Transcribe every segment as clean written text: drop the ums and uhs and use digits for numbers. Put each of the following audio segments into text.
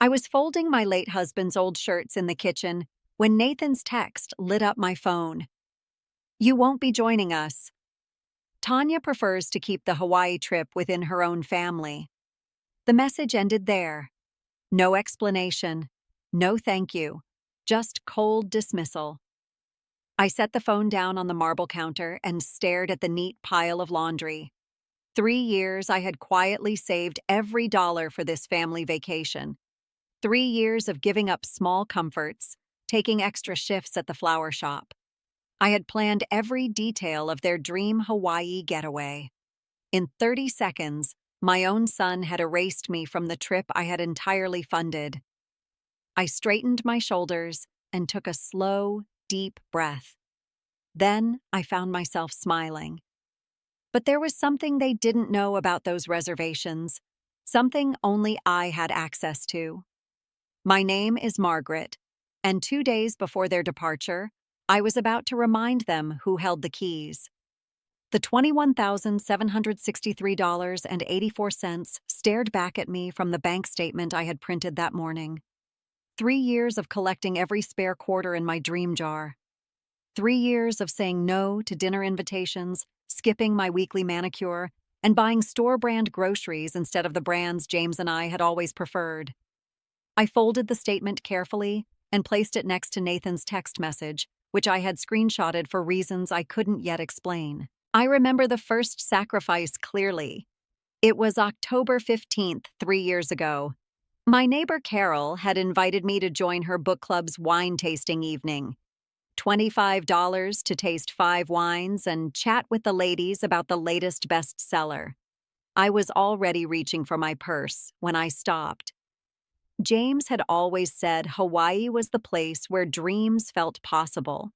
I was folding my late husband's old shirts in the kitchen when Nathan's text lit up my phone. "You won't be joining us." Tanya prefers to keep the Hawaii trip within her own family. The message ended there. No explanation, no thank you, just cold dismissal. I set the phone down on the marble counter and stared at the neat pile of laundry. 3 years I had quietly saved every dollar for this family vacation. 3 years of giving up small comforts, taking extra shifts at the flower shop. I had planned every detail of their dream Hawaii getaway. In 30 seconds, my own son had erased me from the trip I had entirely funded. I straightened my shoulders and took a slow, deep breath. Then I found myself smiling. But there was something they didn't know about those reservations, something only I had access to. My name is Margaret, and 2 days before their departure, I was about to remind them who held the keys. The $21,763.84 stared back at me from the bank statement I had printed that morning. 3 years of collecting every spare quarter in my dream jar. 3 years of saying no to dinner invitations, skipping my weekly manicure, and buying store-brand groceries instead of the brands James and I had always preferred. I folded the statement carefully and placed it next to Nathan's text message, which I had screenshotted for reasons I couldn't yet explain. I remember the first sacrifice clearly. It was October 15th, 3 years ago. My neighbor Carol had invited me to join her book club's wine tasting evening. $25 to taste 5 wines and chat with the ladies about the latest bestseller. I was already reaching for my purse when I stopped. James had always said Hawaii was the place where dreams felt possible.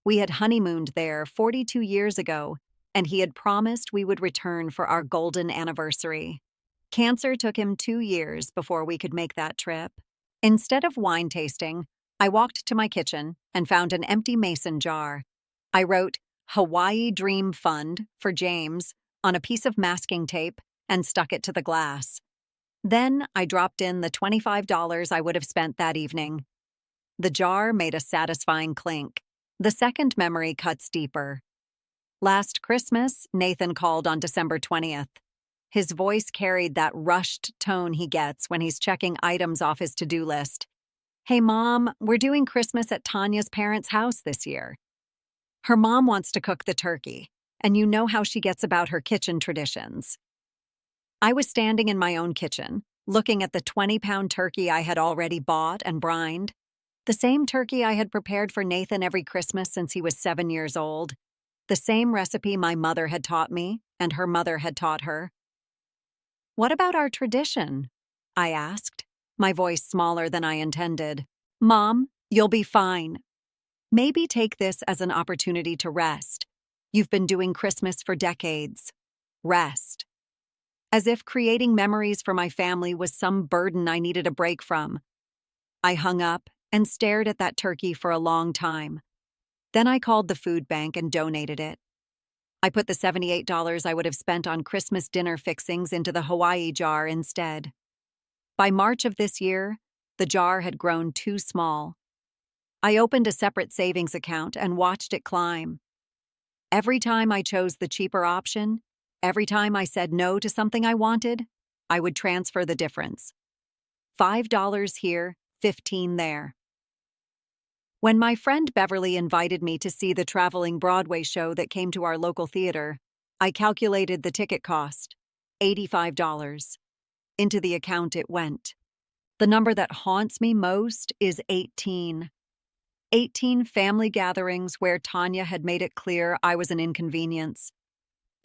We had honeymooned there 42 years ago, and he had promised we would return for our golden anniversary. Cancer took him 2 years before we could make that trip. Instead of wine tasting, I walked to my kitchen and found an empty mason jar. I wrote Hawaii Dream Fund for James on a piece of masking tape and stuck it to the glass. Then I dropped in the $25 I would have spent that evening. The jar made a satisfying clink. The second memory cuts deeper. Last Christmas, Nathan called on December 20th. His voice carried that rushed tone he gets when he's checking items off his to-do list. "Hey, Mom, we're doing Christmas at Tanya's parents' house this year. Her mom wants to cook the turkey, and you know how she gets about her kitchen traditions." I was standing in my own kitchen, looking at the 20-pound turkey I had already bought and brined. The same turkey I had prepared for Nathan every Christmas since he was 7 years old. The same recipe my mother had taught me and her mother had taught her. "What about our tradition?" I asked, my voice smaller than I intended. "Mom, you'll be fine. Maybe take this as an opportunity to rest. You've been doing Christmas for decades. Rest." As if creating memories for my family was some burden I needed a break from. I hung up and stared at that turkey for a long time. Then I called the food bank and donated it. I put the $78 I would have spent on Christmas dinner fixings into the Hawaii jar instead. By March of this year, the jar had grown too small. I opened a separate savings account and watched it climb. Every time I chose the cheaper option, every time I said no to something I wanted, I would transfer the difference. $5 here, $15 there. When my friend Beverly invited me to see the traveling Broadway show that came to our local theater, I calculated the ticket cost, $85. Into the account it went. The number that haunts me most is 18. 18 family gatherings where Tanya had made it clear I was an inconvenience.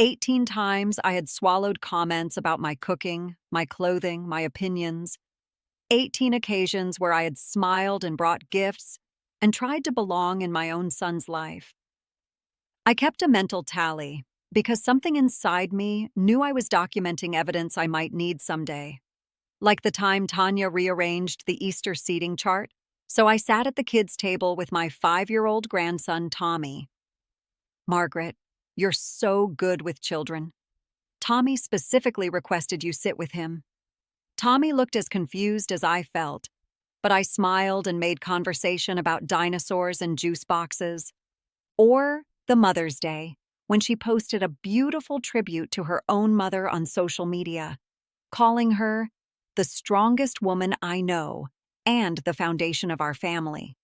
18 times I had swallowed comments about my cooking, my clothing, my opinions. 18 occasions where I had smiled and brought gifts and tried to belong in my own son's life. I kept a mental tally because something inside me knew I was documenting evidence I might need someday. Like the time Tanya rearranged the Easter seating chart, so I sat at the kids' table with my 5-year-old grandson, Tommy. "Margaret, you're so good with children. Tommy specifically requested you sit with him." Tommy looked as confused as I felt, but I smiled and made conversation about dinosaurs and juice boxes. Or the Mother's Day, when she posted a beautiful tribute to her own mother on social media, calling her the strongest woman I know and the foundation of our family.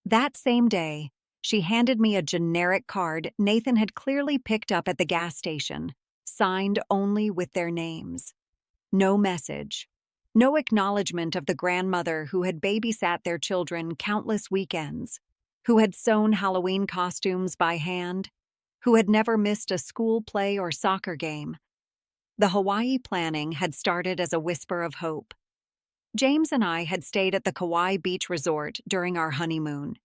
That same day, she handed me a generic card Nathan had clearly picked up at the gas station, signed only with their names. No message, no acknowledgement of the grandmother who had babysat their children countless weekends, who had sewn Halloween costumes by hand, who had never missed a school play or soccer game. The Hawaii planning had started as a whisper of hope. James and I had stayed at the Kauai Beach Resort during our honeymoon.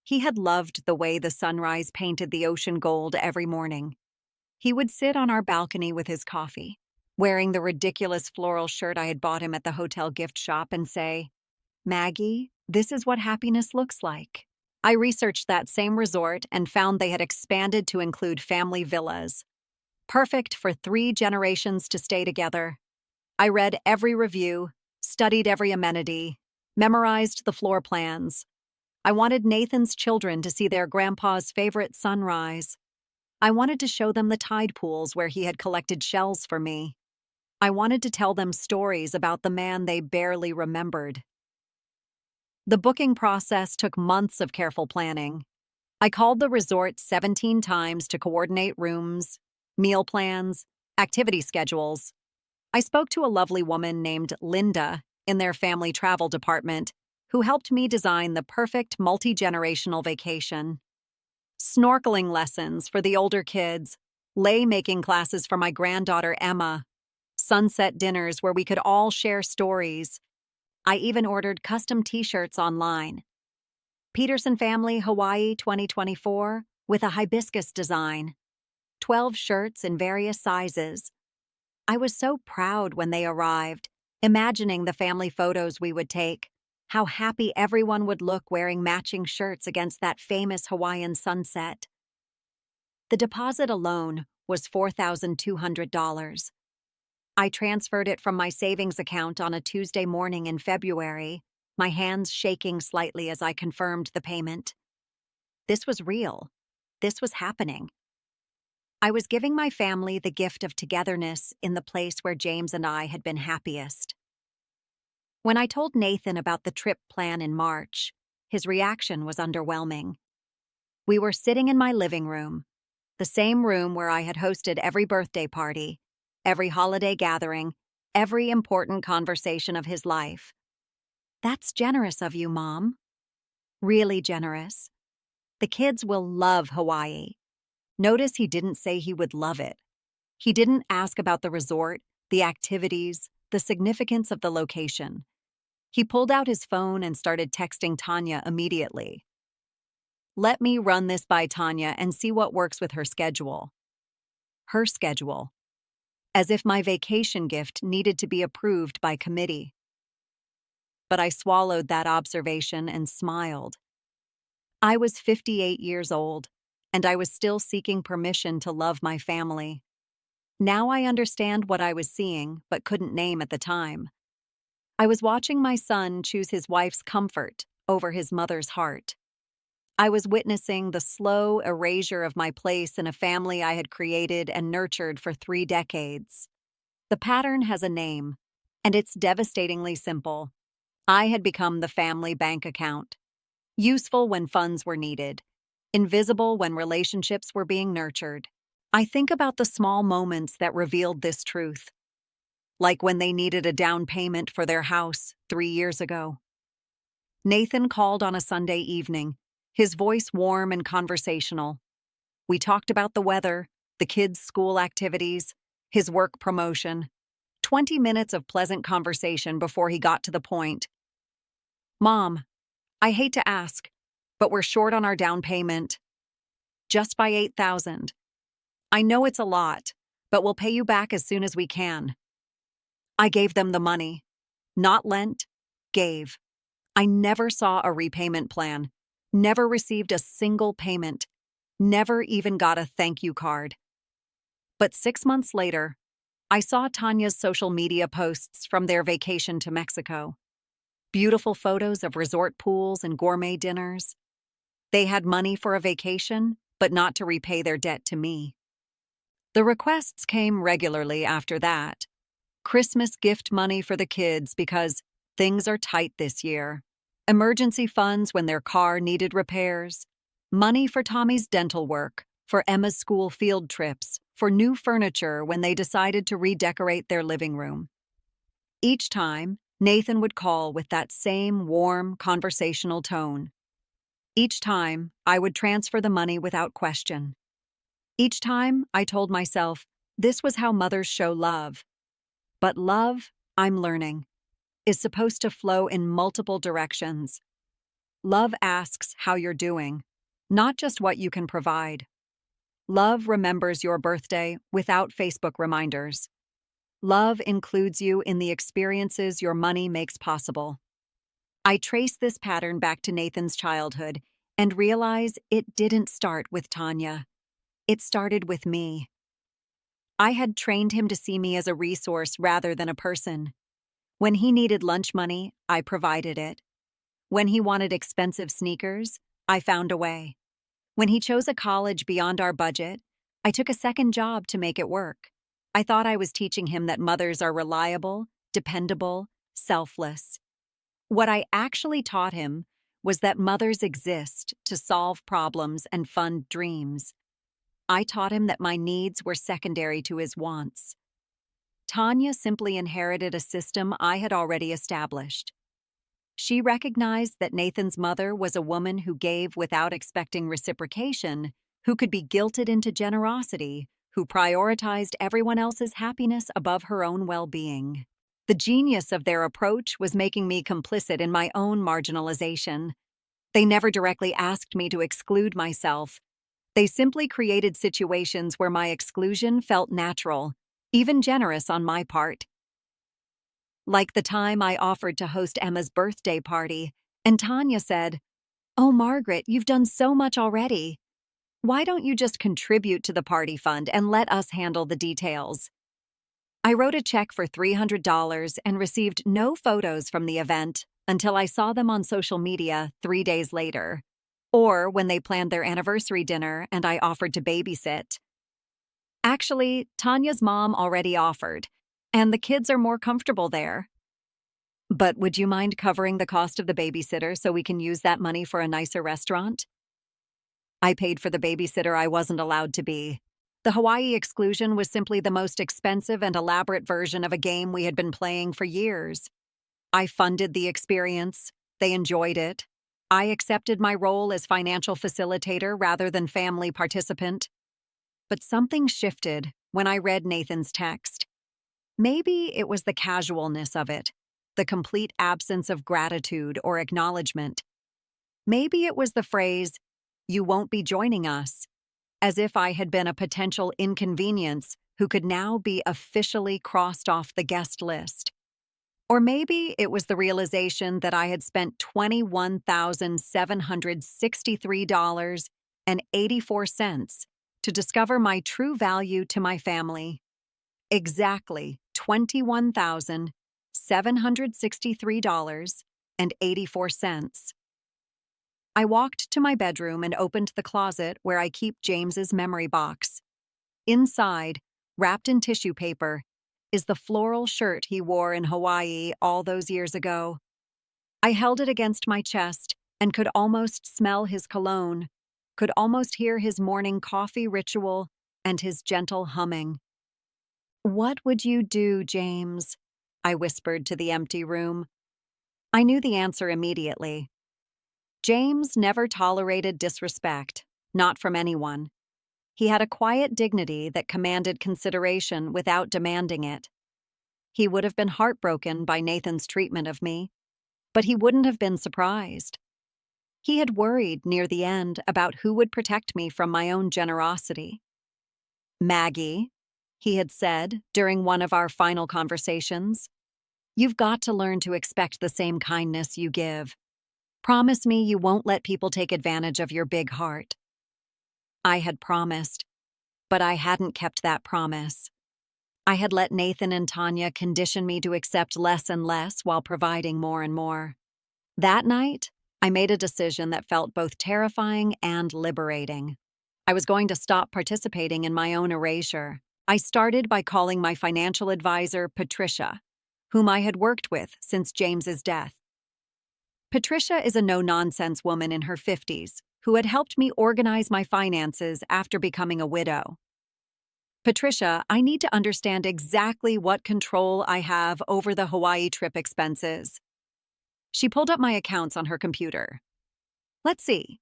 He had loved the way the sunrise painted the ocean gold every morning. He would sit on our balcony with his coffee, wearing the ridiculous floral shirt I had bought him at the hotel gift shop, and say, "Maggie, this is what happiness looks like." I researched that same resort and found they had expanded to include family villas, perfect for 3 generations to stay together. I read every review, studied every amenity, memorized the floor plans. I wanted Nathan's children to see their grandpa's favorite sunrise. I wanted to show them the tide pools where he had collected shells for me. I wanted to tell them stories about the man they barely remembered. The booking process took months of careful planning. I called the resort 17 times to coordinate rooms, meal plans, activity schedules. I spoke to a lovely woman named Linda in their family travel department who helped me design the perfect multi-generational vacation. Snorkeling lessons for the older kids, lei-making classes for my granddaughter Emma, sunset dinners where we could all share stories. I even ordered custom t-shirts online. Peterson Family Hawaii 2024 with a hibiscus design. 12 shirts in various sizes. I was so proud when they arrived, imagining the family photos we would take, how happy everyone would look wearing matching shirts against that famous Hawaiian sunset. The deposit alone was $4,200. I transferred it from my savings account on a Tuesday morning in February, my hands shaking slightly as I confirmed the payment. This was real. This was happening. I was giving my family the gift of togetherness in the place where James and I had been happiest. When I told Nathan about the trip plan in March, his reaction was underwhelming. We were sitting in my living room, the same room where I had hosted every birthday party, every holiday gathering, every important conversation of his life. "That's generous of you, Mom." Really generous. The kids will love Hawaii. Notice he didn't say he would love it. He didn't ask about the resort, the activities, the significance of the location. He pulled out his phone and started texting Tanya immediately. "Let me run this by Tanya and see what works with her schedule." Her schedule. As if my vacation gift needed to be approved by committee. But I swallowed that observation and smiled. I was 58 years old, and I was still seeking permission to love my family. Now I understand what I was seeing, but couldn't name at the time. I was watching my son choose his wife's comfort over his mother's heart. I was witnessing the slow erasure of my place in a family I had created and nurtured for 3 decades. The pattern has a name, and it's devastatingly simple. I had become the family bank account. Useful when funds were needed, invisible when relationships were being nurtured. I think about the small moments that revealed this truth, like when they needed a down payment for their house 3 years ago. Nathan called on a Sunday evening, his voice warm and conversational. We talked about the weather, the kids' school activities, his work promotion. 20 minutes of pleasant conversation before he got to the point. "Mom, I hate to ask, but we're short on our down payment. Just by $8,000. I know it's a lot, but we'll pay you back as soon as we can." I gave them the money. Not lent, gave. I never saw a repayment plan, never received a single payment, never even got a thank you card. But 6 months later, I saw Tanya's social media posts from their vacation to Mexico. Beautiful photos of resort pools and gourmet dinners. They had money for a vacation, but not to repay their debt to me. The requests came regularly after that. Christmas gift money for the kids because things are tight this year. Emergency funds when their car needed repairs. Money for Tommy's dental work, for Emma's school field trips, for new furniture when they decided to redecorate their living room. Each time, Nathan would call with that same warm, conversational tone. Each time, I would transfer the money without question. Each time, I told myself, this was how mothers show love. But love, I'm learning, is supposed to flow in multiple directions. Love asks how you're doing, not just what you can provide. Love remembers your birthday without Facebook reminders. Love includes you in the experiences your money makes possible. I trace this pattern back to Nathan's childhood and realize it didn't start with Tanya. It started with me. I had trained him to see me as a resource rather than a person. When he needed lunch money, I provided it. When he wanted expensive sneakers, I found a way. When he chose a college beyond our budget, I took a second job to make it work. I thought I was teaching him that mothers are reliable, dependable, selfless. What I actually taught him was that mothers exist to solve problems and fund dreams. I taught him that my needs were secondary to his wants. Tanya simply inherited a system I had already established. She recognized that Nathan's mother was a woman who gave without expecting reciprocation, who could be guilted into generosity, who prioritized everyone else's happiness above her own well-being. The genius of their approach was making me complicit in my own marginalization. They never directly asked me to exclude myself. They simply created situations where my exclusion felt natural, even generous on my part. Like the time I offered to host Emma's birthday party, and Tanya said, "Oh, Margaret, you've done so much already. Why don't you just contribute to the party fund and let us handle the details?" I wrote a check for $300 and received no photos from the event until I saw them on social media 3 days later, or when they planned their anniversary dinner and I offered to babysit. Actually, Tanya's mom already offered, and the kids are more comfortable there. But would you mind covering the cost of the babysitter so we can use that money for a nicer restaurant? I paid for the babysitter I wasn't allowed to be. The Hawaii exclusion was simply the most expensive and elaborate version of a game we had been playing for years. I funded the experience. They enjoyed it. I accepted my role as financial facilitator rather than family participant. But something shifted when I read Nathan's text. Maybe it was the casualness of it, the complete absence of gratitude or acknowledgement. Maybe it was the phrase, "You won't be joining us," as if I had been a potential inconvenience who could now be officially crossed off the guest list. Or maybe it was the realization that I had spent $21,763.84 to discover my true value to my family. Exactly $21,763.84. I walked to my bedroom and opened the closet where I keep James's memory box. Inside, wrapped in tissue paper, is the floral shirt he wore in Hawaii all those years ago. I held it against my chest and could almost smell his cologne, could almost hear his morning coffee ritual and his gentle humming. "What would you do, James?" I whispered to the empty room. I knew the answer immediately. James never tolerated disrespect, not from anyone. He had a quiet dignity that commanded consideration without demanding it. He would have been heartbroken by Nathan's treatment of me, but he wouldn't have been surprised. He had worried near the end about who would protect me from my own generosity. "Maggie," he had said during one of our final conversations, "you've got to learn to expect the same kindness you give. Promise me you won't let people take advantage of your big heart." I had promised, but I hadn't kept that promise. I had let Nathan and Tanya condition me to accept less and less while providing more and more. That night, I made a decision that felt both terrifying and liberating. I was going to stop participating in my own erasure. I started by calling my financial advisor, Patricia, whom I had worked with since James's death. Patricia is a no-nonsense woman in her 50s who had helped me organize my finances after becoming a widow. Patricia, I need to understand exactly what control I have over the Hawaii trip expenses. She pulled up my accounts on her computer. Let's see.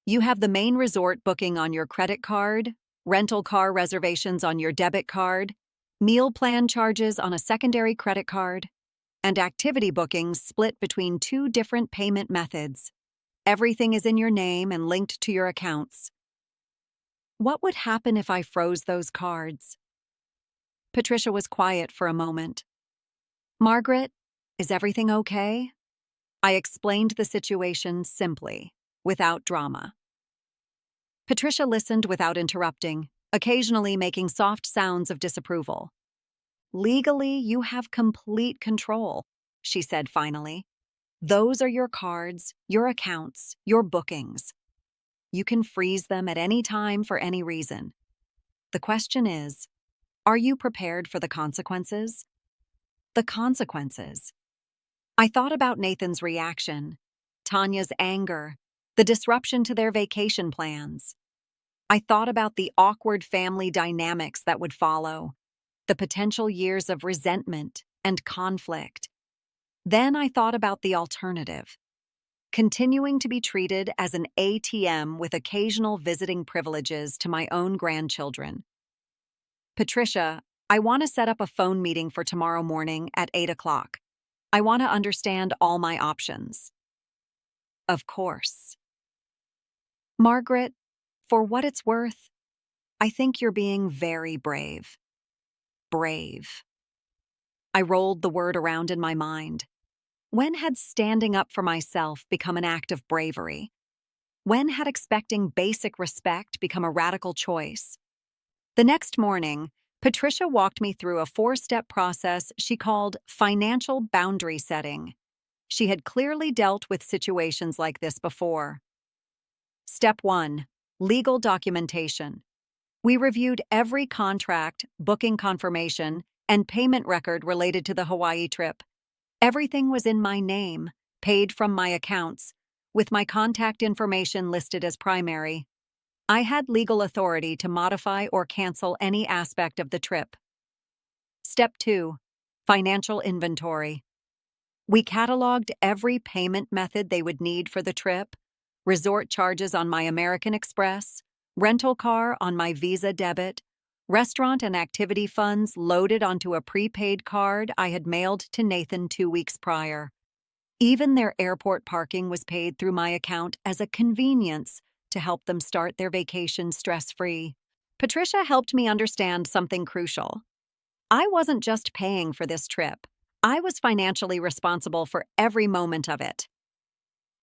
You have the main resort booking on your credit card, rental car reservations on your debit card, meal plan charges on a secondary credit card, and activity bookings split between two different payment methods. Everything is in your name and linked to your accounts. What would happen if I froze those cards? Patricia was quiet for a moment. Margaret, is everything okay? I explained the situation simply, without drama. Patricia listened without interrupting, occasionally making soft sounds of disapproval. Legally, you have complete control, she said finally. Those are your cards, your accounts, your bookings. You can freeze them at any time for any reason. The question is, are you prepared for the consequences? The consequences. I thought about Nathan's reaction, Tanya's anger, the disruption to their vacation plans. I thought about the awkward family dynamics that would follow, the potential years of resentment and conflict. Then I thought about the alternative, continuing to be treated as an ATM with occasional visiting privileges to my own grandchildren. Patricia, I want to set up a phone meeting for tomorrow morning at 8 o'clock. I want to understand all my options. Of course. Margaret, for what it's worth, I think you're being very brave. Brave. I rolled the word around in my mind. When had standing up for myself become an act of bravery? When had expecting basic respect become a radical choice? The next morning, Patricia walked me through a 4-step process she called financial boundary setting. She had clearly dealt with situations like this before. Step 1. Legal documentation. We reviewed every contract, booking confirmation, and payment record related to the Hawaii trip. Everything was in my name, paid from my accounts, with my contact information listed as primary. I had legal authority to modify or cancel any aspect of the trip. Step 2. Financial inventory. We cataloged every payment method they would need for the trip, resort charges on my American Express, rental car on my Visa debit, restaurant and activity funds loaded onto a prepaid card I had mailed to Nathan 2 weeks prior. Even their airport parking was paid through my account as a convenience to help them start their vacation stress-free. Patricia helped me understand something crucial. I wasn't just paying for this trip. I was financially responsible for every moment of it.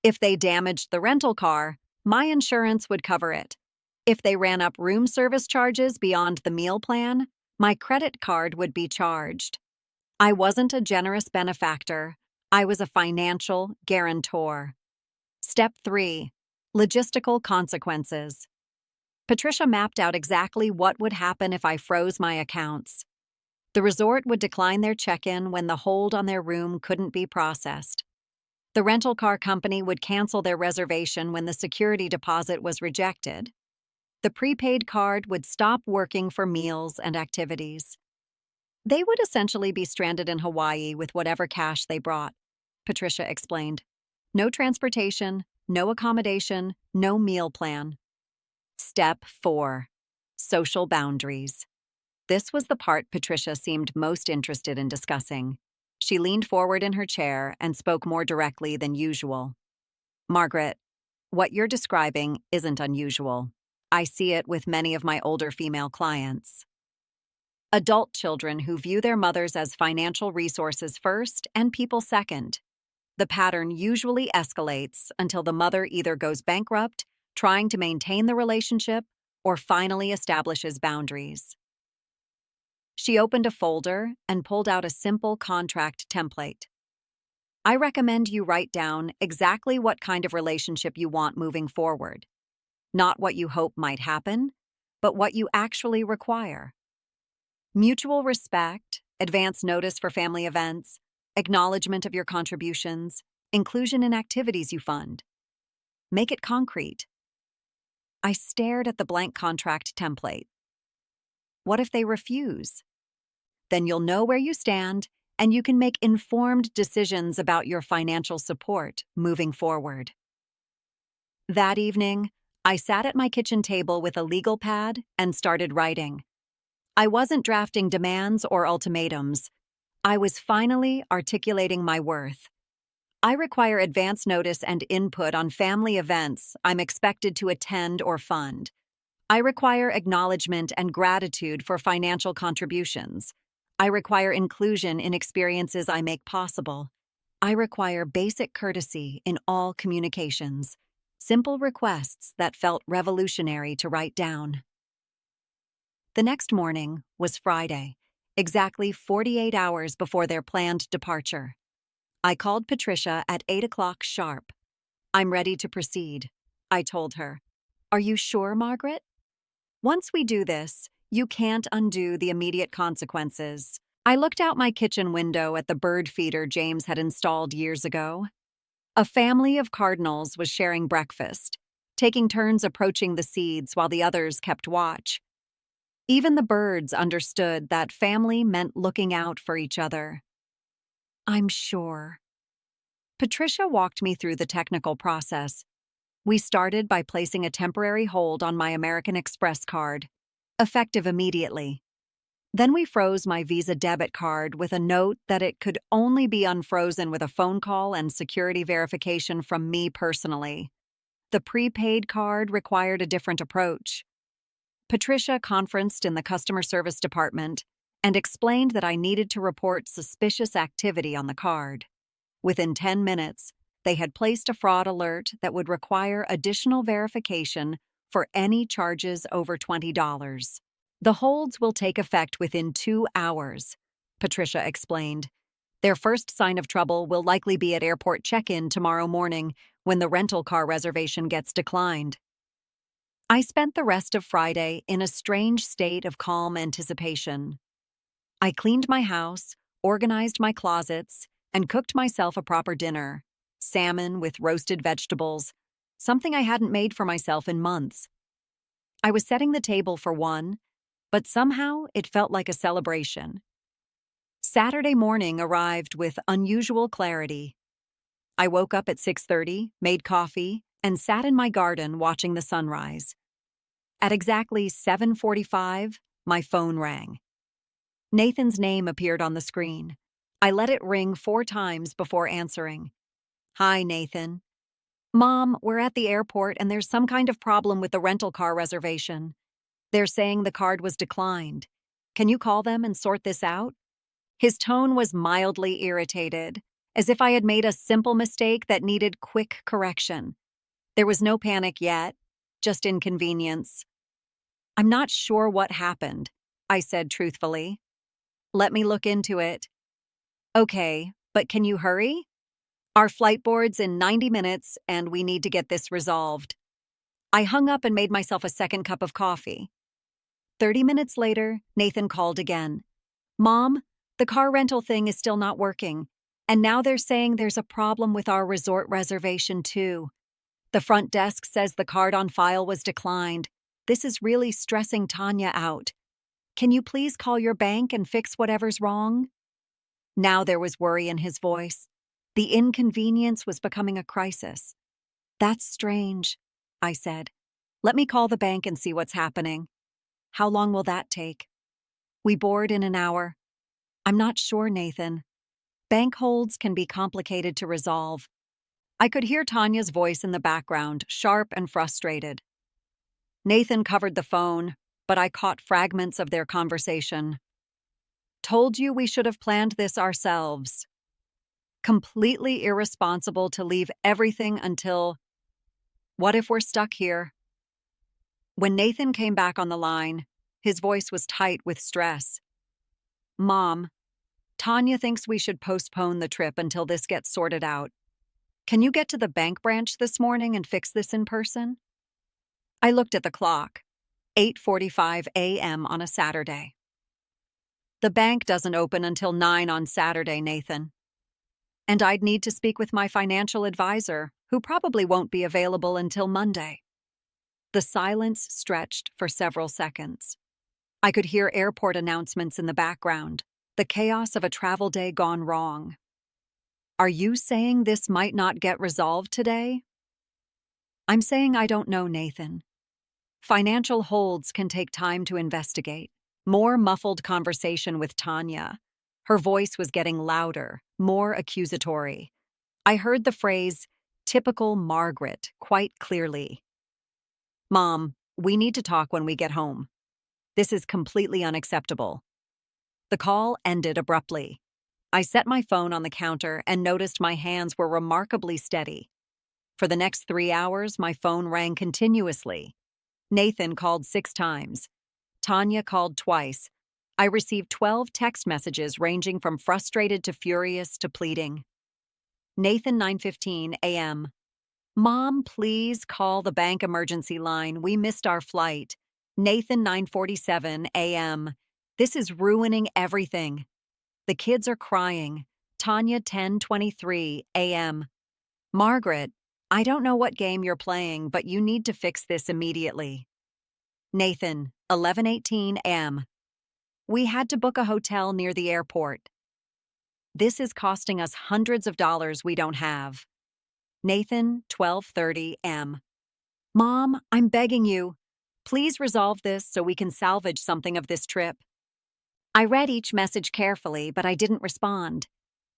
If they damaged the rental car, my insurance would cover it. If they ran up room service charges beyond the meal plan, my credit card would be charged. I wasn't a generous benefactor. I was a financial guarantor. Step 3. Logistical consequences. Patricia mapped out exactly what would happen if I froze my accounts. The resort would decline their check-in when the hold on their room couldn't be processed. The rental car company would cancel their reservation when the security deposit was rejected. The prepaid card would stop working for meals and activities. They would essentially be stranded in Hawaii with whatever cash they brought, Patricia explained. No transportation, no accommodation, no meal plan. Step 4. Social boundaries. This was the part Patricia seemed most interested in discussing. She leaned forward in her chair and spoke more directly than usual. Margaret, what you're describing isn't unusual. I see it with many of my older female clients. Adult children who view their mothers as financial resources first and people second. The pattern usually escalates until the mother either goes bankrupt, trying to maintain the relationship, or finally establishes boundaries. She opened a folder and pulled out a simple contract template. I recommend you write down exactly what kind of relationship you want moving forward. Not what you hope might happen, but what you actually require. Mutual respect, advance notice for family events, acknowledgement of your contributions, inclusion in activities you fund. Make it concrete. I stared at the blank contract template. What if they refuse? Then you'll know where you stand and you can make informed decisions about your financial support moving forward. That evening, I sat at my kitchen table with a legal pad and started writing. I wasn't drafting demands or ultimatums. I was finally articulating my worth. I require advance notice and input on family events I'm expected to attend or fund. I require acknowledgement and gratitude for financial contributions. I require inclusion in experiences I make possible. I require basic courtesy in all communications. Simple requests that felt revolutionary to write down. The next morning was Friday, exactly 48 hours before their planned departure. I called Patricia at 8 o'clock sharp. "I'm ready to proceed," I told her. "Are you sure, Margaret? Once we do this, you can't undo the immediate consequences." I looked out my kitchen window at the bird feeder James had installed years ago. A family of cardinals was sharing breakfast, taking turns approaching the seeds while the others kept watch. Even the birds understood that family meant looking out for each other. "I'm sure." Patricia walked me through the technical process. We started by placing a temporary hold on my American Express card, effective immediately. Then we froze my Visa debit card with a note that it could only be unfrozen with a phone call and security verification from me personally. The prepaid card required a different approach. Patricia conferenced in the customer service department and explained that I needed to report suspicious activity on the card. Within 10 minutes, they had placed a fraud alert that would require additional verification for any charges over $20. "The holds will take effect within 2 hours," Patricia explained. "Their first sign of trouble will likely be at airport check-in tomorrow morning when the rental car reservation gets declined." I spent the rest of Friday in a strange state of calm anticipation. I cleaned my house, organized my closets, and cooked myself a proper dinner: salmon with roasted vegetables, something I hadn't made for myself in months. I was setting the table for one, but somehow it felt like a celebration. Saturday morning arrived with unusual clarity. I woke up at 6:30, made coffee, and sat in my garden watching the sunrise. At exactly 7:45, my phone rang. Nathan's name appeared on the screen. I let it ring 4 times before answering. "Hi, Nathan." "Mom, we're at the airport and there's some kind of problem with the rental car reservation. They're saying the card was declined. Can you call them and sort this out?" His tone was mildly irritated, as if I had made a simple mistake that needed quick correction. There was no panic yet, just inconvenience. "I'm not sure what happened," I said truthfully. "Let me look into it." "Okay, but can you hurry? Our flight board's in 90 minutes and we need to get this resolved." I hung up and made myself a second cup of coffee. 30 minutes later, Nathan called again. "Mom, the car rental thing is still not working, and now they're saying there's a problem with our resort reservation too. The front desk says the card on file was declined. This is really stressing Tanya out. Can you please call your bank and fix whatever's wrong?" Now there was worry in his voice. The inconvenience was becoming a crisis. "That's strange," I said. "Let me call the bank and see what's happening." "How long will that take?" "We board in an hour." "I'm not sure, Nathan. Bank holds can be complicated to resolve." I could hear Tanya's voice in the background, sharp and frustrated. Nathan covered the phone, but I caught fragments of their conversation. "Told you we should have planned this ourselves. Completely irresponsible to leave everything until... What if we're stuck here?" When Nathan came back on the line, his voice was tight with stress. Mom, Tanya thinks we should postpone the trip until this gets sorted out. Can you get to the bank branch this morning and fix this in person? I looked at the clock. 8:45 a.m. on a Saturday. The bank doesn't open until 9 on Saturday, Nathan. And I'd need to speak with my financial advisor, who probably won't be available until Monday. The silence stretched for several seconds. I could hear airport announcements in the background, the chaos of a travel day gone wrong. Are you saying this might not get resolved today? I'm saying I don't know, Nathan. Financial holds can take time to investigate. More muffled conversation with Tanya. Her voice was getting louder, more accusatory. I heard the phrase, "typical Margaret," quite clearly. Mom, we need to talk when we get home. This is completely unacceptable. The call ended abruptly. I set my phone on the counter and noticed my hands were remarkably steady. For the next 3 hours, my phone rang continuously. Nathan called 6 times. Tanya called twice. I received 12 text messages ranging from frustrated to furious to pleading. Nathan, 9:15 a.m. Mom, please call the bank emergency line. We missed our flight. Nathan, 9:47 a.m. This is ruining everything. The kids are crying. Tanya, 10:23 a.m. Margaret, I don't know what game you're playing, but you need to fix this immediately. Nathan, 11:18 a.m. We had to book a hotel near the airport. This is costing us hundreds of dollars we don't have. Nathan, 12:30 a.m. Mom, I'm begging you. Please resolve this so we can salvage something of this trip. I read each message carefully, but I didn't respond.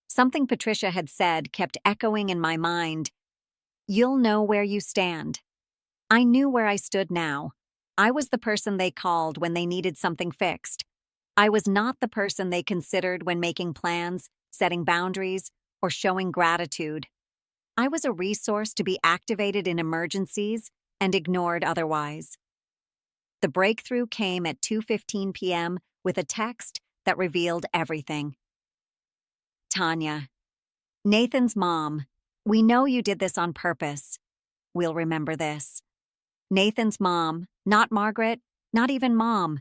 Something Patricia had said kept echoing in my mind. You'll know where you stand. I knew where I stood now. I was the person they called when they needed something fixed. I was not the person they considered when making plans, setting boundaries, or showing gratitude. I was a resource to be activated in emergencies and ignored otherwise. The breakthrough came at 2:15 p.m. with a text that revealed everything. Tanya, Nathan's mom, we know you did this on purpose. We'll remember this. Nathan's mom, not Margaret, not even Mom.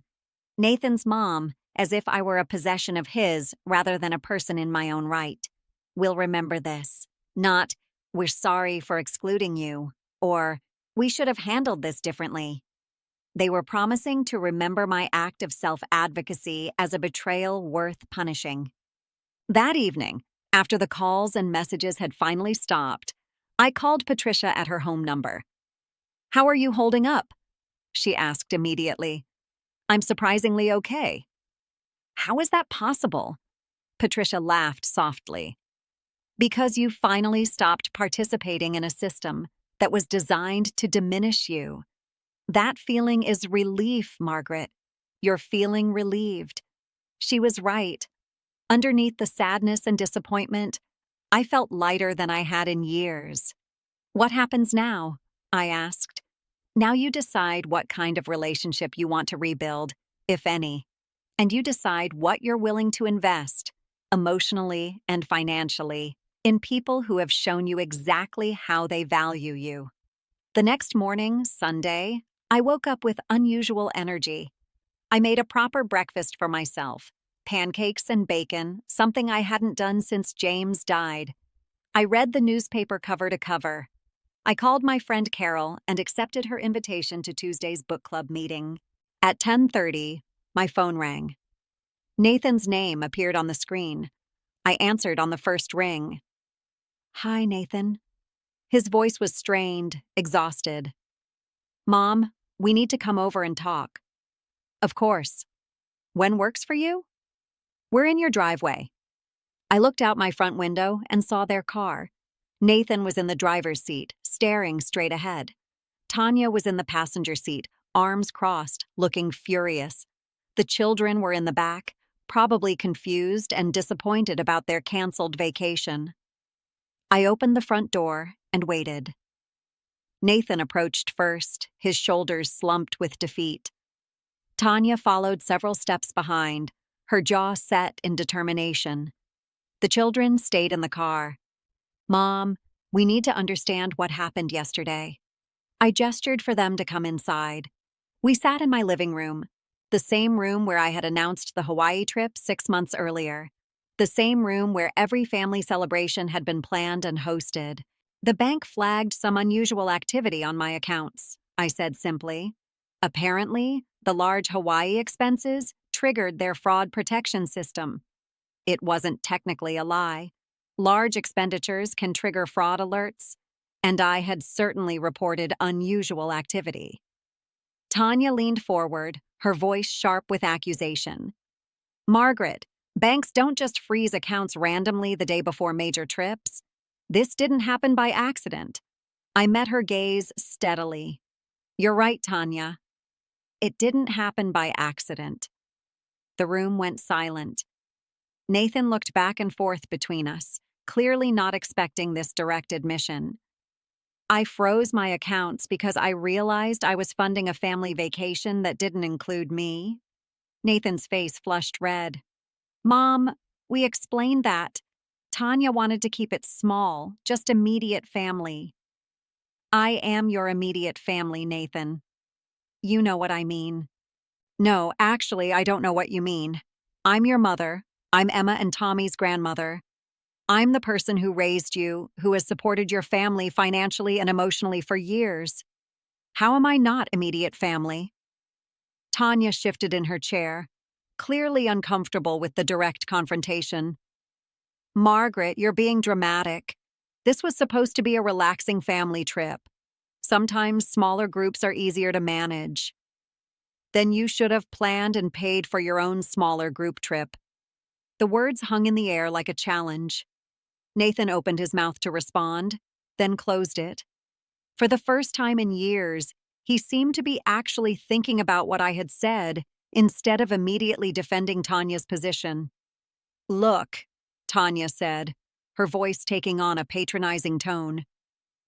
Nathan's mom, as if I were a possession of his rather than a person in my own right. We'll remember this. Not, we're sorry for excluding you, or we should have handled this differently. They were promising to remember my act of self-advocacy as a betrayal worth punishing. That evening, after the calls and messages had finally stopped, I called Patricia at her home number. How are you holding up? She asked immediately. I'm surprisingly okay. How is that possible? Patricia laughed softly. Because you finally stopped participating in a system that was designed to diminish you. That feeling is relief, Margaret. You're feeling relieved. She was right. Underneath the sadness and disappointment, I felt lighter than I had in years. What happens now? I asked. Now you decide what kind of relationship you want to rebuild, if any, and you decide what you're willing to invest, emotionally and financially, in people who have shown you exactly how they value you. The next morning, Sunday, I woke up with unusual energy. I made a proper breakfast for myself, pancakes and bacon, something I hadn't done since James died. I read the newspaper cover to cover. I called my friend Carol and accepted her invitation to Tuesday's book club meeting. At 10:30, my phone rang. Nathan's name appeared on the screen. I answered on the first ring. Hi, Nathan. His voice was strained, exhausted. Mom, we need to come over and talk. Of course. When works for you? We're in your driveway. I looked out my front window and saw their car. Nathan was in the driver's seat, staring straight ahead. Tanya was in the passenger seat, arms crossed, looking furious. The children were in the back, probably confused and disappointed about their canceled vacation. I opened the front door and waited. Nathan approached first, his shoulders slumped with defeat. Tanya followed several steps behind, her jaw set in determination. The children stayed in the car. "Mom, we need to understand what happened yesterday." I gestured for them to come inside. We sat in my living room, the same room where I had announced the Hawaii trip 6 months earlier, the same room where every family celebration had been planned and hosted. "The bank flagged some unusual activity on my accounts," I said simply. "Apparently, the large Hawaii expenses triggered their fraud protection system." It wasn't technically a lie. Large expenditures can trigger fraud alerts, and I had certainly reported unusual activity. Tanya leaned forward, her voice sharp with accusation. "Margaret, banks don't just freeze accounts randomly the day before major trips. This didn't happen by accident." I met her gaze steadily. "You're right, Tanya. It didn't happen by accident." The room went silent. Nathan looked back and forth between us, clearly not expecting this direct admission. "I froze my accounts because I realized I was funding a family vacation that didn't include me." Nathan's face flushed red. "Mom, we explained that. Tanya wanted to keep it small, just immediate family." "I am your immediate family, Nathan. You know what I mean." "No, actually, I don't know what you mean. I'm your mother. I'm Emma and Tommy's grandmother. I'm the person who raised you, who has supported your family financially and emotionally for years. How am I not immediate family?" Tanya shifted in her chair, clearly uncomfortable with the direct confrontation. "Margaret, you're being dramatic. This was supposed to be a relaxing family trip. Sometimes smaller groups are easier to manage." "Then you should have planned and paid for your own smaller group trip." The words hung in the air like a challenge. Nathan opened his mouth to respond, then closed it. For the first time in years, he seemed to be actually thinking about what I had said, instead of immediately defending Tanya's position. "Look," Tanya said, her voice taking on a patronizing tone,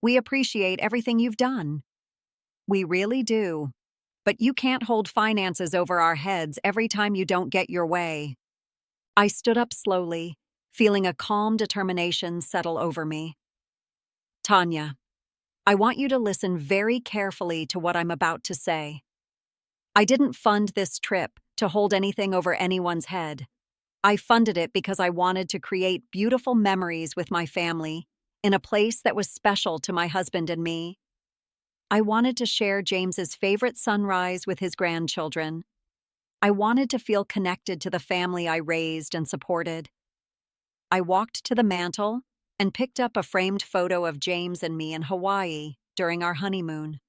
"we appreciate everything you've done. We really do. But you can't hold finances over our heads every time you don't get your way." I stood up slowly, feeling a calm determination settle over me. "Tanya, I want you to listen very carefully to what I'm about to say. I didn't fund this trip to hold anything over anyone's head. I funded it because I wanted to create beautiful memories with my family in a place that was special to my husband and me. I wanted to share James's favorite sunrise with his grandchildren. I wanted to feel connected to the family I raised and supported." I walked to the mantel and picked up a framed photo of James and me in Hawaii during our honeymoon.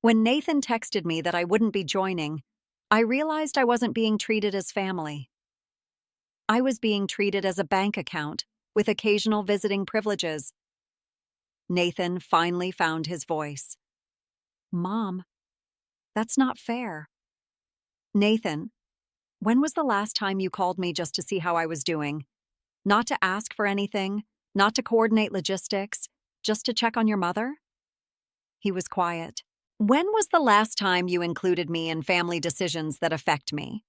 When Nathan texted me that I wouldn't be joining, I realized I wasn't being treated as family. I was being treated as a bank account with occasional visiting privileges. Nathan finally found his voice. "Mom, that's not fair." "Nathan, when was the last time you called me just to see how I was doing? Not to ask for anything, not to coordinate logistics, just to check on your mother?" He was quiet. "When was the last time you included me in family decisions that affect me?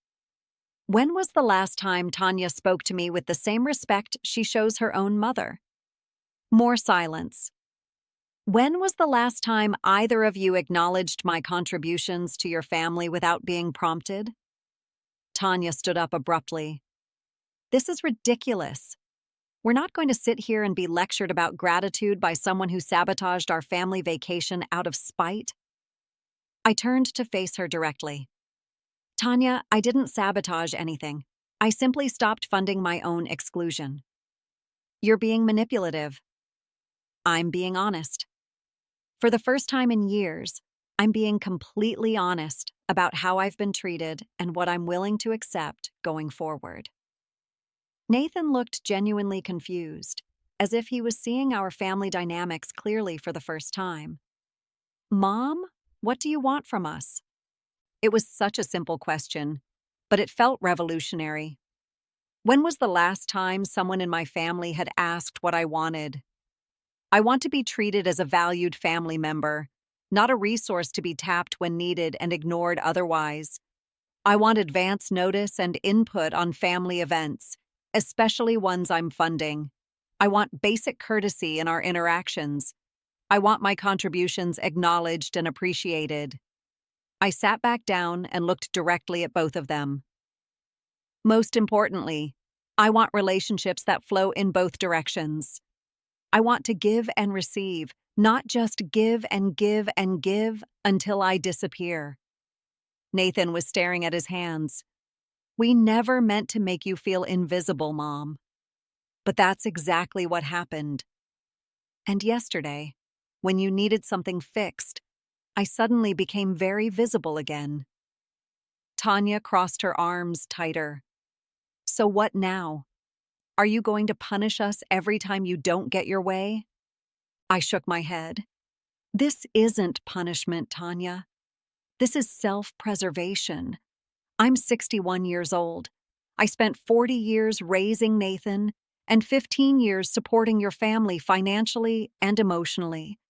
When was the last time Tanya spoke to me with the same respect she shows her own mother?" More silence. "When was the last time either of you acknowledged my contributions to your family without being prompted?" Tanya stood up abruptly. "This is ridiculous. We're not going to sit here and be lectured about gratitude by someone who sabotaged our family vacation out of spite." I turned to face her directly. "Tanya, I didn't sabotage anything. I simply stopped funding my own exclusion." "You're being manipulative." "I'm being honest. For the first time in years, I'm being completely honest about how I've been treated and what I'm willing to accept going forward." Nathan looked genuinely confused, as if he was seeing our family dynamics clearly for the first time. "Mom, what do you want from us?" It was such a simple question, but it felt revolutionary. When was the last time someone in my family had asked what I wanted? I want to be treated as a valued family member, not a resource to be tapped when needed and ignored otherwise. I want advance notice and input on family events, especially ones I'm funding. I want basic courtesy in our interactions. I want my contributions acknowledged and appreciated. I sat back down and looked directly at both of them. Most importantly, I want relationships that flow in both directions. I want to give and receive, not just give and give and give until I disappear. Nathan was staring at his hands. We never meant to make you feel invisible, Mom. But that's exactly what happened. And yesterday, when you needed something fixed, I suddenly became very visible again. Tanya crossed her arms tighter. So what now? Are you going to punish us every time you don't get your way? I shook my head. This isn't punishment, Tanya. This is self-preservation. I'm 61 years old. I spent 40 years raising Nathan and 15 years supporting your family financially and emotionally.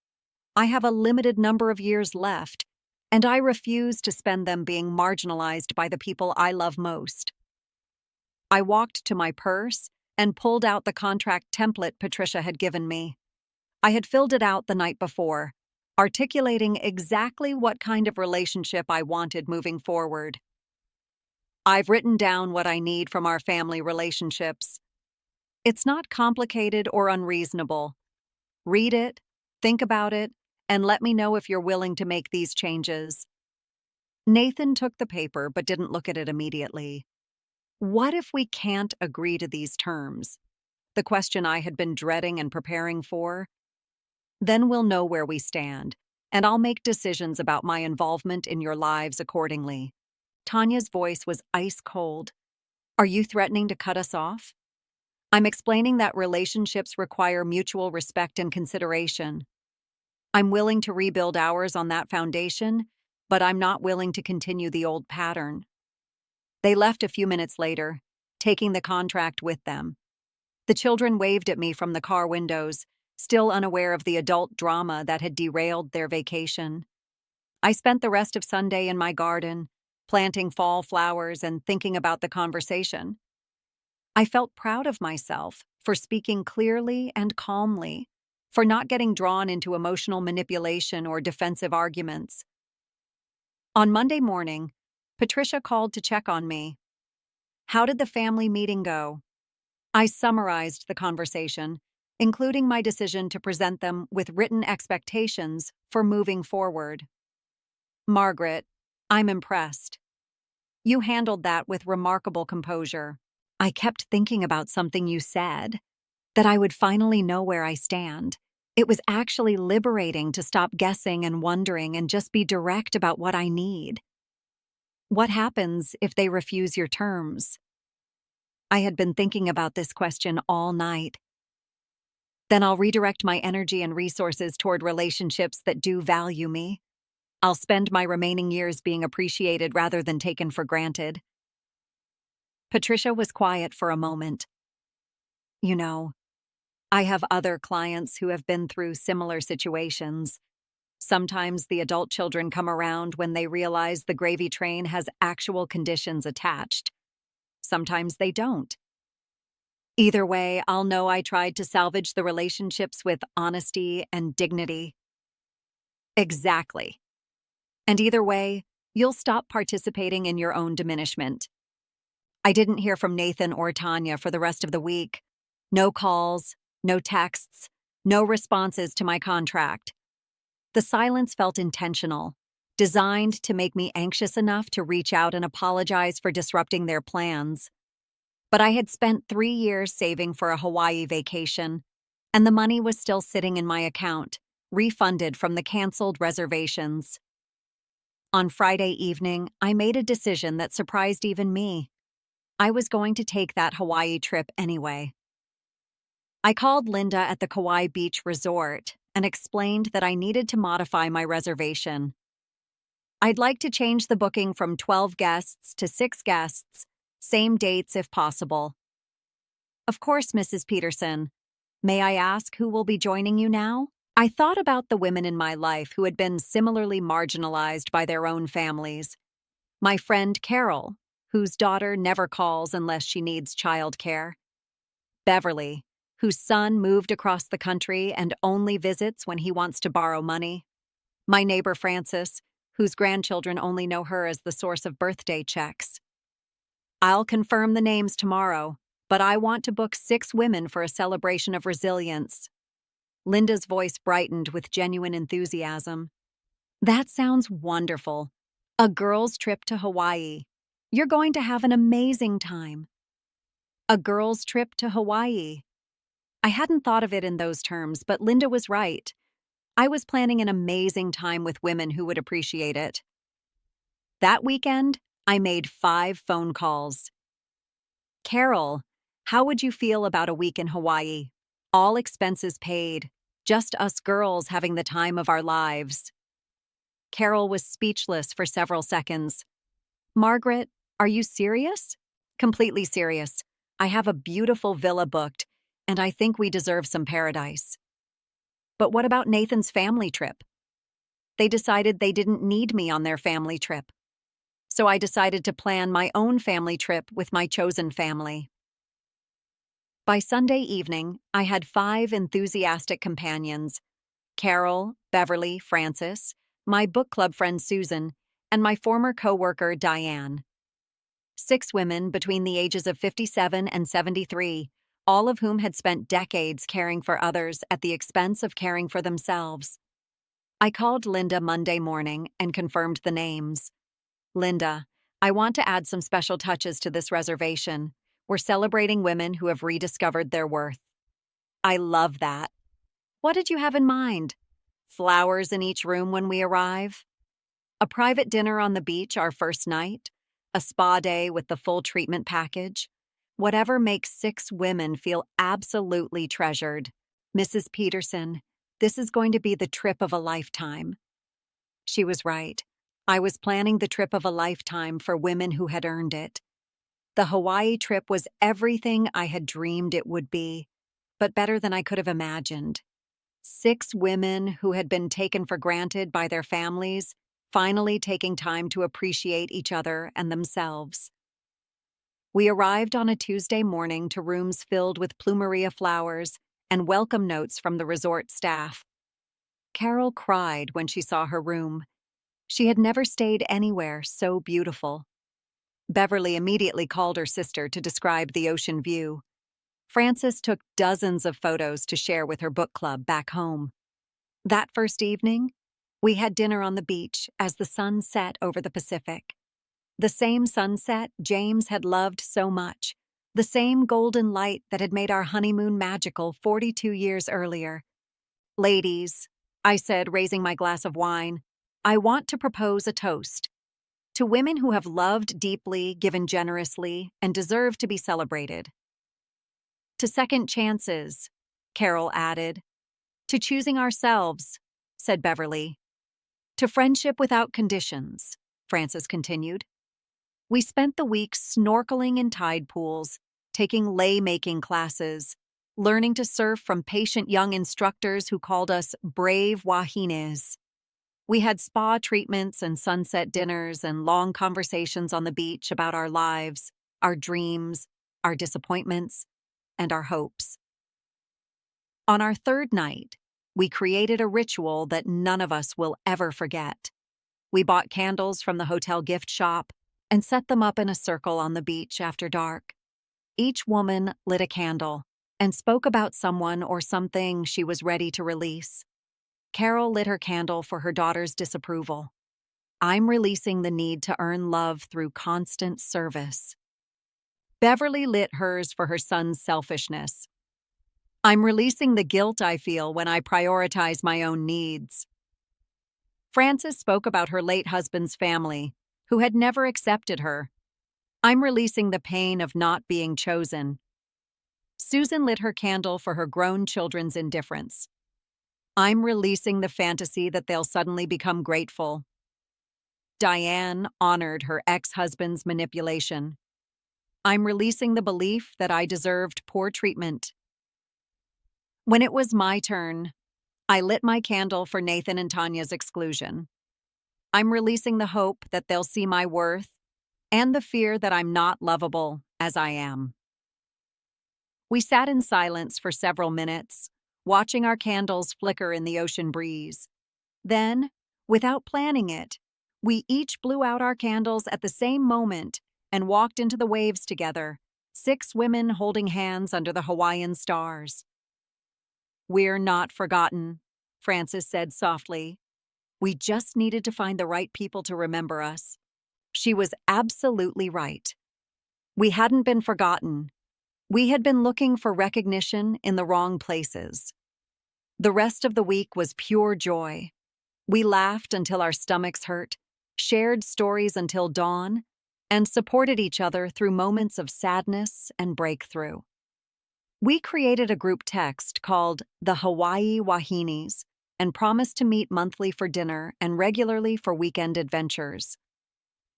I have a limited number of years left, and I refuse to spend them being marginalized by the people I love most. I walked to my purse and pulled out the contract template Patricia had given me. I had filled it out the night before, articulating exactly what kind of relationship I wanted moving forward. I've written down what I need from our family relationships. It's not complicated or unreasonable. Read it, think about it, and let me know if you're willing to make these changes. Nathan took the paper but didn't look at it immediately. What if we can't agree to these terms? The question I had been dreading and preparing for. Then we'll know where we stand, and I'll make decisions about my involvement in your lives accordingly. Tanya's voice was ice cold. Are you threatening to cut us off? I'm explaining that relationships require mutual respect and consideration. I'm willing to rebuild ours on that foundation, but I'm not willing to continue the old pattern. They left a few minutes later, taking the contract with them. The children waved at me from the car windows, still unaware of the adult drama that had derailed their vacation. I spent the rest of Sunday in my garden, planting fall flowers and thinking about the conversation. I felt proud of myself for speaking clearly and calmly, for not getting drawn into emotional manipulation or defensive arguments. On Monday morning, Patricia called to check on me. How did the family meeting go? I summarized the conversation, including my decision to present them with written expectations for moving forward. Margaret, I'm impressed. You handled that with remarkable composure. I kept thinking about something you said, that I would finally know where I stand. It was actually liberating to stop guessing and wondering and just be direct about what I need. What happens if they refuse your terms? I had been thinking about this question all night. Then I'll redirect my energy and resources toward relationships that do value me. I'll spend my remaining years being appreciated rather than taken for granted. Patricia was quiet for a moment. You know, I have other clients who have been through similar situations. Sometimes the adult children come around when they realize the gravy train has actual conditions attached. Sometimes they don't. Either way, I'll know I tried to salvage the relationships with honesty and dignity. Exactly. And either way, you'll stop participating in your own diminishment. I didn't hear from Nathan or Tanya for the rest of the week. No calls, no texts, no responses to my contract. The silence felt intentional, designed to make me anxious enough to reach out and apologize for disrupting their plans. But I had spent 3 years saving for a Hawaii vacation, and the money was still sitting in my account, refunded from the canceled reservations. On Friday evening, I made a decision that surprised even me. I was going to take that Hawaii trip anyway. I called Linda at the Kauai Beach Resort and explained that I needed to modify my reservation. I'd like to change the booking from 12 guests to 6 guests, same dates if possible. Of course, Mrs. Peterson. May I ask who will be joining you now? I thought about the women in my life who had been similarly marginalized by their own families. My friend Carol, whose daughter never calls unless she needs childcare. Beverly, whose son moved across the country and only visits when he wants to borrow money. My neighbor Frances, whose grandchildren only know her as the source of birthday checks. I'll confirm the names tomorrow, but I want to book 6 women for a celebration of resilience. Linda's voice brightened with genuine enthusiasm. That sounds wonderful. A girls' trip to Hawaii. You're going to have an amazing time. A girls' trip to Hawaii. I hadn't thought of it in those terms, but Linda was right. I was planning an amazing time with women who would appreciate it. That weekend, I made 5 phone calls. Carol, how would you feel about a week in Hawaii? All expenses paid, just us girls having the time of our lives. Carol was speechless for several seconds. Margaret, are you serious? Completely serious. I have a beautiful villa booked, and I think we deserve some paradise. But what about Nathan's family trip? They decided they didn't need me on their family trip. So I decided to plan my own family trip with my chosen family. By Sunday evening, I had 5 enthusiastic companions: Carol, Beverly, Frances, my book club friend Susan, and my former coworker Diane. 6 women between the ages of 57 and 73, all of whom had spent decades caring for others at the expense of caring for themselves. I called Linda Monday morning and confirmed the names. Linda, I want to add some special touches to this reservation. We're celebrating women who have rediscovered their worth. I love that. What did you have in mind? Flowers in each room when we arrive? A private dinner on the beach our first night? A spa day with the full treatment package? Whatever makes 6 women feel absolutely treasured. Mrs. Peterson, this is going to be the trip of a lifetime. She was right. I was planning the trip of a lifetime for women who had earned it. The Hawaii trip was everything I had dreamed it would be, but better than I could have imagined. 6 women who had been taken for granted by their families, finally taking time to appreciate each other and themselves. We arrived on a Tuesday morning to rooms filled with plumeria flowers and welcome notes from the resort staff. Carol cried when she saw her room. She had never stayed anywhere so beautiful. Beverly immediately called her sister to describe the ocean view. Frances took dozens of photos to share with her book club back home. That first evening, we had dinner on the beach as the sun set over the Pacific. The same sunset James had loved so much, the same golden light that had made our honeymoon magical 42 years earlier. Ladies, I said, raising my glass of wine, I want to propose a toast. To women who have loved deeply, given generously, and deserve to be celebrated. To second chances, Carol added. To choosing ourselves, said Beverly. To friendship without conditions, Frances continued. We spent the week snorkeling in tide pools, taking lei-making classes, learning to surf from patient young instructors who called us brave wahines. We had spa treatments and sunset dinners and long conversations on the beach about our lives, our dreams, our disappointments, and our hopes. On our 3rd night, we created a ritual that none of us will ever forget. We bought candles from the hotel gift shop and set them up in a circle on the beach after dark. Each woman lit a candle and spoke about someone or something she was ready to release. Carol lit her candle for her daughter's disapproval. I'm releasing the need to earn love through constant service. Beverly lit hers for her son's selfishness. I'm releasing the guilt I feel when I prioritize my own needs. Frances spoke about her late husband's family, who had never accepted her. I'm releasing the pain of not being chosen. Susan lit her candle for her grown children's indifference. I'm releasing the fantasy that they'll suddenly become grateful. Diane honored her ex-husband's manipulation. I'm releasing the belief that I deserved poor treatment. When it was my turn, I lit my candle for Nathan and Tanya's exclusion. I'm releasing the hope that they'll see my worth and the fear that I'm not lovable as I am. We sat in silence for several minutes, watching our candles flicker in the ocean breeze. Then, without planning it, we each blew out our candles at the same moment and walked into the waves together, 6 women holding hands under the Hawaiian stars. "We're not forgotten," Frances said softly. "We just needed to find the right people to remember us." She was absolutely right. We hadn't been forgotten. We had been looking for recognition in the wrong places. The rest of the week was pure joy. We laughed until our stomachs hurt, shared stories until dawn, and supported each other through moments of sadness and breakthrough. We created a group text called the Hawaii Wahinis and promised to meet monthly for dinner and regularly for weekend adventures.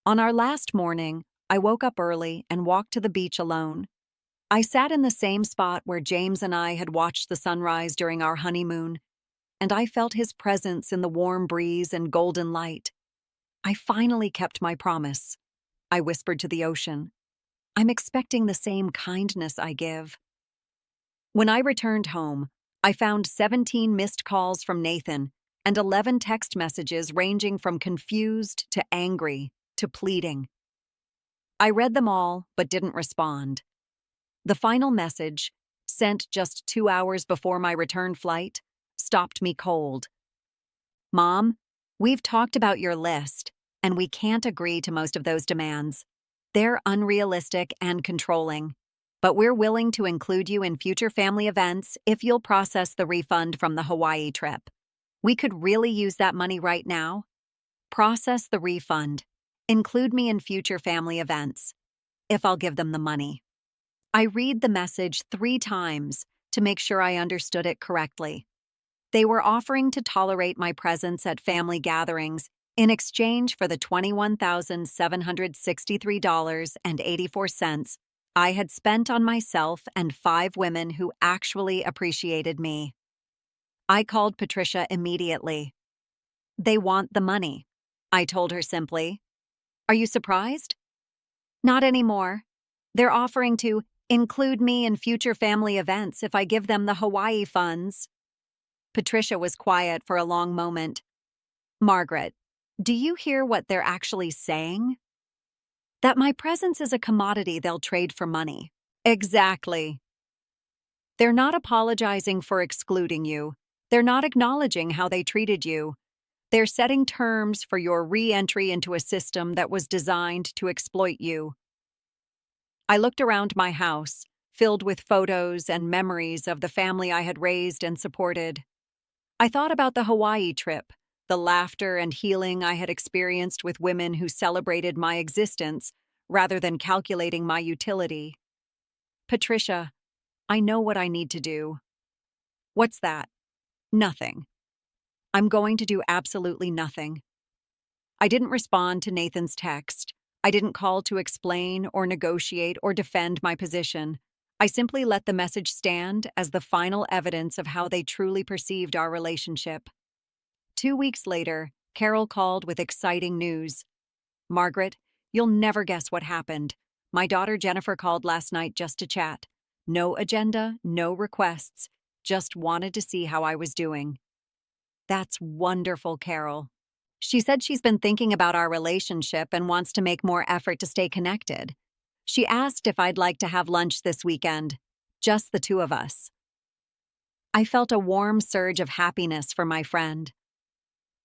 On our last morning, I woke up early and walked to the beach alone. I sat in the same spot where James and I had watched the sunrise during our honeymoon, and I felt his presence in the warm breeze and golden light. "I finally kept my promise," I whispered to the ocean. "I'm expecting the same kindness I give." When I returned home, I found 17 missed calls from Nathan and 11 text messages ranging from confused to angry to pleading. I read them all but didn't respond. The final message, sent just 2 hours before my return flight, stopped me cold. "Mom, we've talked about your list, and we can't agree to most of those demands. They're unrealistic and controlling, but we're willing to include you in future family events if you'll process the refund from the Hawaii trip. We could really use that money right now. Process the refund. Include me in future family events, if I'll give them the money." I read the message 3 times to make sure I understood it correctly. They were offering to tolerate my presence at family gatherings in exchange for the $21,763.84 I had spent on myself and 5 women who actually appreciated me. I called Patricia immediately. "They want the money," I told her simply. "Are you surprised?" "Not anymore. They're offering to include me in future family events if I give them the Hawaii funds." Patricia was quiet for a long moment. "Margaret, do you hear what they're actually saying?" "That my presence is a commodity they'll trade for money." "Exactly. They're not apologizing for excluding you. They're not acknowledging how they treated you. They're setting terms for your re-entry into a system that was designed to exploit you." I looked around my house, filled with photos and memories of the family I had raised and supported. I thought about the Hawaii trip, the laughter and healing I had experienced with women who celebrated my existence rather than calculating my utility. "Patricia, I know what I need to do." "What's that?" "Nothing. I'm going to do absolutely nothing." I didn't respond to Nathan's text. I didn't call to explain or negotiate or defend my position. I simply let the message stand as the final evidence of how they truly perceived our relationship. 2 weeks later, Carol called with exciting news. "Margaret, you'll never guess what happened. My daughter Jennifer called last night just to chat. No agenda, no requests, just wanted to see how I was doing." "That's wonderful, Carol. She said she's been thinking about our relationship and wants to make more effort to stay connected. She asked if I'd like to have lunch this weekend, just the 2 of us." I felt a warm surge of happiness for my friend.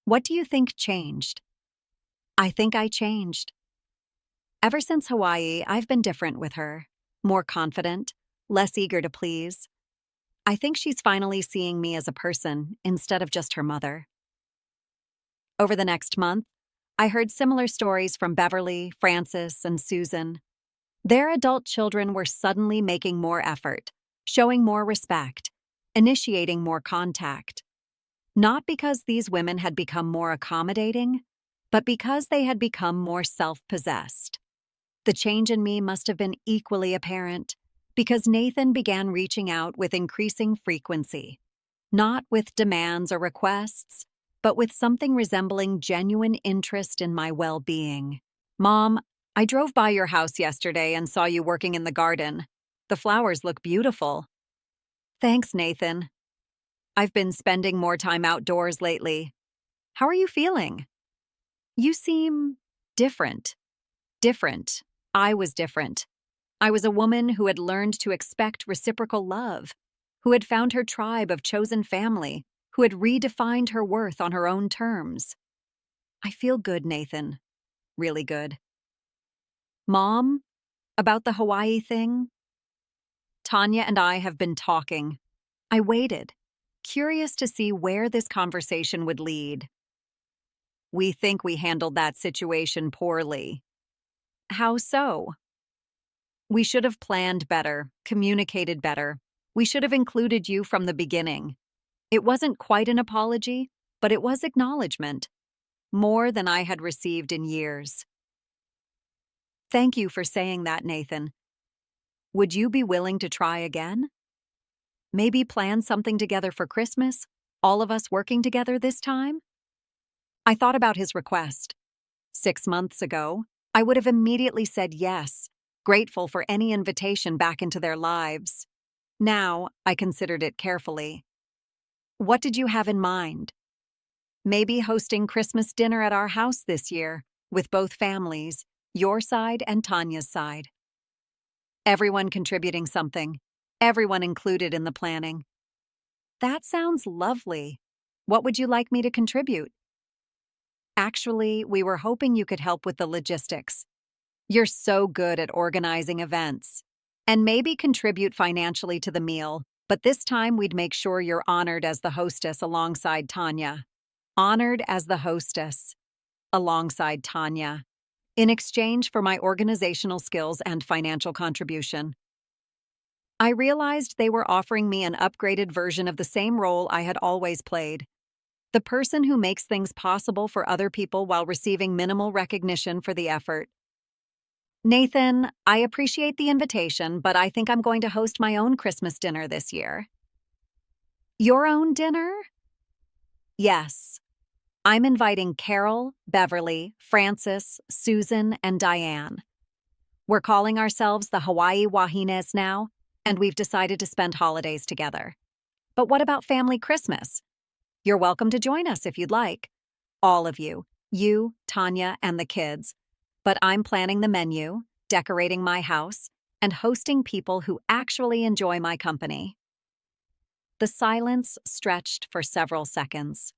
"What do you think changed?" "I think I changed. Ever since Hawaii, I've been different with her, more confident, less eager to please. I think she's finally seeing me as a person instead of just her mother." Over the next month, I heard similar stories from Beverly, Frances, and Susan. Their adult children were suddenly making more effort, showing more respect, initiating more contact. Not because these women had become more accommodating, but because they had become more self-possessed. The change in me must have been equally apparent, because Nathan began reaching out with increasing frequency, not with demands or requests, but with something resembling genuine interest in my well-being. Mom, I drove by your house yesterday and saw you working in the garden. The flowers look beautiful. Thanks, Nathan. I've been spending more time outdoors lately. How are you feeling? You seem different. Different. I was different. I was a woman who had learned to expect reciprocal love, who had found her tribe of chosen family, who had redefined her worth on her own terms. I feel good, Nathan. Really good. Mom, about the Hawaii thing? Tanya and I have been talking. I waited, curious to see where this conversation would lead. We think we handled that situation poorly. How so? We should have planned better, communicated better. We should have included you from the beginning. It wasn't quite an apology, but it was acknowledgement. More than I had received in years. Thank you for saying that, Nathan. Would you be willing to try again? Maybe plan something together for Christmas, all of us working together this time? I thought about his request. 6 months ago, I would have immediately said yes, grateful for any invitation back into their lives. Now, I considered it carefully. What did you have in mind? Maybe hosting Christmas dinner at our house this year, with both families, your side and Tanya's side. Everyone contributing something, everyone included in the planning. That sounds lovely. What would you like me to contribute? Actually, we were hoping you could help with the logistics. You're so good at organizing events. And maybe contribute financially to the meal, but this time we'd make sure you're honored as the hostess alongside Tanya. Honored as the hostess, alongside Tanya, in exchange for my organizational skills and financial contribution. I realized they were offering me an upgraded version of the same role I had always played. The person who makes things possible for other people while receiving minimal recognition for the effort. Nathan, I appreciate the invitation, but I think I'm going to host my own Christmas dinner this year. Your own dinner? Yes. I'm inviting Carol, Beverly, Frances, Susan, and Diane. We're calling ourselves the Hawaii Wahines now, and we've decided to spend holidays together. But what about family Christmas? You're welcome to join us if you'd like. All of you, Tanya, and the kids. But I'm planning the menu, decorating my house, and hosting people who actually enjoy my company. The silence stretched for several seconds.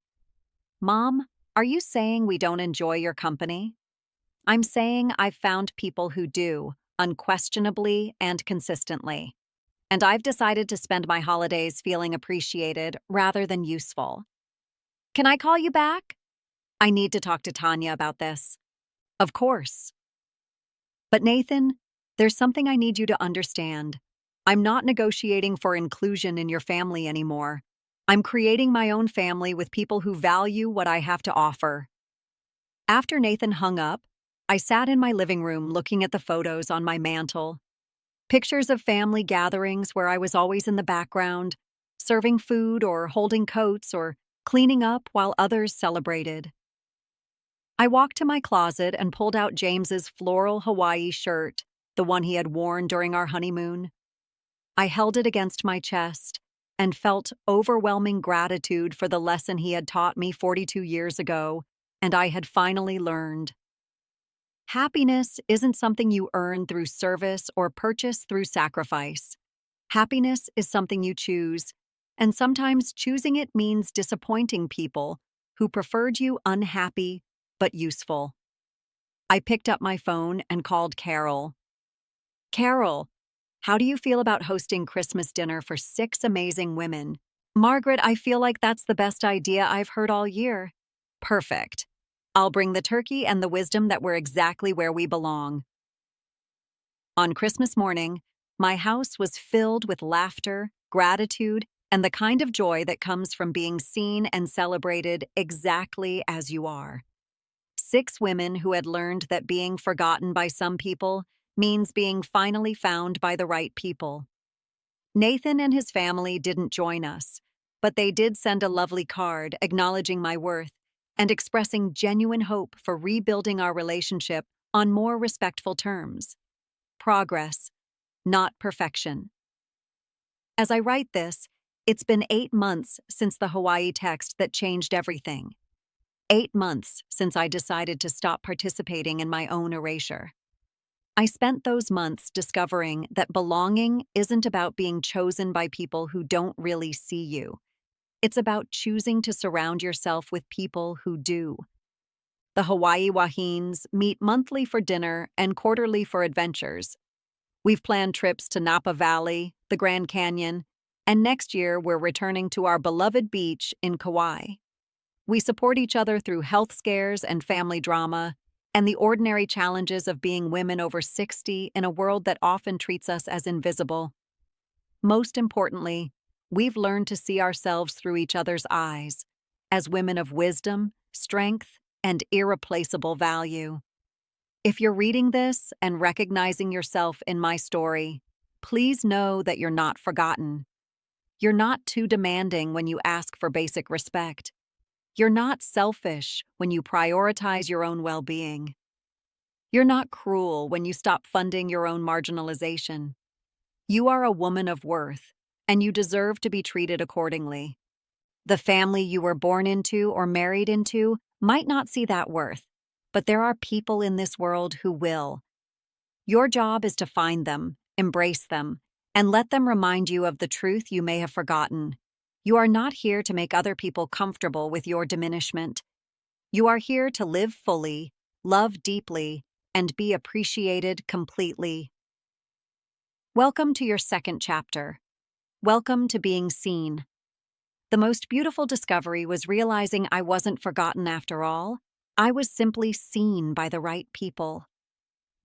Mom, are you saying we don't enjoy your company? I'm saying I've found people who do, unquestionably and consistently. And I've decided to spend my holidays feeling appreciated rather than useful. Can I call you back? I need to talk to Tanya about this. Of course. But Nathan, there's something I need you to understand. I'm not negotiating for inclusion in your family anymore. I'm creating my own family with people who value what I have to offer. After Nathan hung up, I sat in my living room looking at the photos on my mantle. Pictures of family gatherings where I was always in the background, serving food or holding coats or cleaning up while others celebrated. I walked to my closet and pulled out James's floral Hawaii shirt, the one he had worn during our honeymoon. I held it against my chest and felt overwhelming gratitude for the lesson he had taught me 42 years ago, and I had finally learned. Happiness isn't something you earn through service or purchase through sacrifice. Happiness is something you choose, and sometimes choosing it means disappointing people who preferred you unhappy but useful. I picked up my phone and called Carol. Carol, how do you feel about hosting Christmas dinner for 6 amazing women? Margaret, I feel like that's the best idea I've heard all year. Perfect. I'll bring the turkey and the wisdom that we're exactly where we belong. On Christmas morning, my house was filled with laughter, gratitude, and the kind of joy that comes from being seen and celebrated exactly as you are. 6 women who had learned that being forgotten by some people means being finally found by the right people. Nathan and his family didn't join us, but they did send a lovely card acknowledging my worth and expressing genuine hope for rebuilding our relationship on more respectful terms. Progress, not perfection. As I write this, it's been 8 months since the Hawaii text that changed everything. 8 months since I decided to stop participating in my own erasure. I spent those months discovering that belonging isn't about being chosen by people who don't really see you. It's about choosing to surround yourself with people who do. The Hawaii Wahines meet monthly for dinner and quarterly for adventures. We've planned trips to Napa Valley, the Grand Canyon, and next year we're returning to our beloved beach in Kauai. We support each other through health scares and family drama, and the ordinary challenges of being women over 60 in a world that often treats us as invisible. Most importantly, we've learned to see ourselves through each other's eyes, as women of wisdom, strength, and irreplaceable value. If you're reading this and recognizing yourself in my story, please know that you're not forgotten. You're not too demanding when you ask for basic respect. You're not selfish when you prioritize your own well-being. You're not cruel when you stop funding your own marginalization. You are a woman of worth, and you deserve to be treated accordingly. The family you were born into or married into might not see that worth, but there are people in this world who will. Your job is to find them, embrace them, and let them remind you of the truth you may have forgotten. You are not here to make other people comfortable with your diminishment. You are here to live fully, love deeply, and be appreciated completely. Welcome to your second chapter. Welcome to being seen. The most beautiful discovery was realizing I wasn't forgotten after all. I was simply seen by the right people.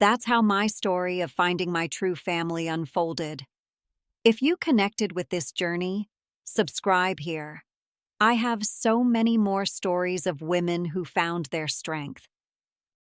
That's how my story of finding my true family unfolded. If you connected with this journey, subscribe here. I have so many more stories of women who found their strength.